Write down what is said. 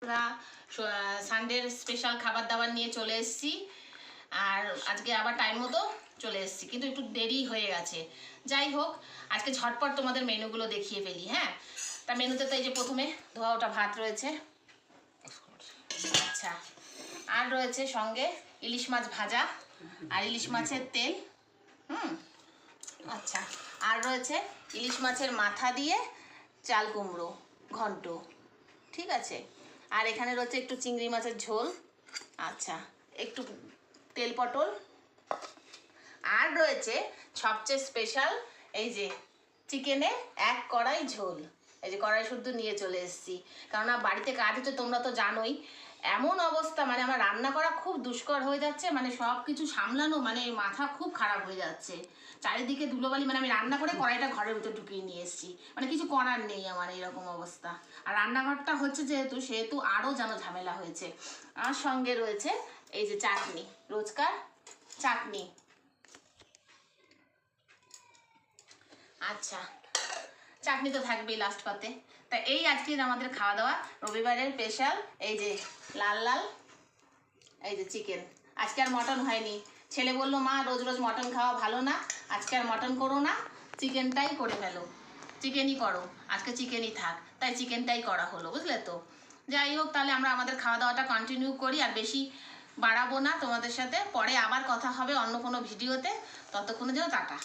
বন্ধুরা, সানডের স্পেশাল খাবার দাবার নিয়ে চলে এসেছি। আর আজকে আবার টাইম মতো চলে এসেছি, কিন্তু একটু দেরি হয়ে গেছে। যাই হোক, আজকে ঝটপট তোমাদের মেনুগুলো দেখিয়ে ফেলি। হ্যাঁ, তা মেনুতে তো এই যে প্রথমে ধোয়া ওটা ভাত রয়েছে। আচ্ছা, আর রয়েছে সঙ্গে ইলিশ মাছ ভাজা আর ইলিশ মাছের তেল। আচ্ছা, আর রয়েছে ইলিশ মাছের মাথা দিয়ে চাল কুমড়ো ঘন্ট। ঠিক আছে, আর এখানে রয়েছে একটু চিংড়ি মাছের ঝোল। আচ্ছা, একটু তেল পটল, আর রয়েছে সবচেয়ে স্পেশাল এই যে চিকেনে এক কড়াই ঝোল। এই যে কড়াই শুদ্ধ নিয়ে চলে এসেছি, কেননা বাড়িতে কাজ হচ্ছে, তোমরা তো জানোই। এমন অবস্থা, মানে আমার রান্না করা খুব দুষ্কর হয়ে যাচ্ছে, মানে সব কিছু সামলানো, মানে মাথা খুব খারাপ হয়ে যাচ্ছে। চারিদিকে ধুলোবালি, মানে আমি রান্না করে কড়াইটা ঘরের ভিতরে ঢুকিয়ে নিয়ে এসেছি, মানে কিছু করার নেই আমার এইরকম অবস্থা। আর রান্নাঘরটা হচ্ছে সেহেতু আরও যেন ঝামেলা হয়েছে। আর সঙ্গে রয়েছে এই যে চাটনি, রোজকার চাটনি। আচ্ছা, চাটনি তো থাকবেই লাস্ট পাতে। তা এই আজকের আমাদের খাওয়া দাওয়া, রবিবারের স্পেশাল। এই যে লাল লাল এই যে চিকেন। আজকে আর মটন হয়নি। ছেলে বললো, মা রোজ রোজ মটন খাওয়া ভালো না, আজকে আর মটন করো না, চিকেনটাই করে ফেলো, চিকেনই করো, আজকে চিকেনই থাক। তাই চিকেনটাই করা হলো, বুঝলে তো। যাই হোক, তাহলে আমরা আমাদের খাওয়া দাওয়াটা কন্টিনিউ করি, আর বেশি বাড়াবো না তোমাদের সাথে। পরে আবার কথা হবে অন্য কোনো ভিডিওতে। ততক্ষণের জন্য টাটা।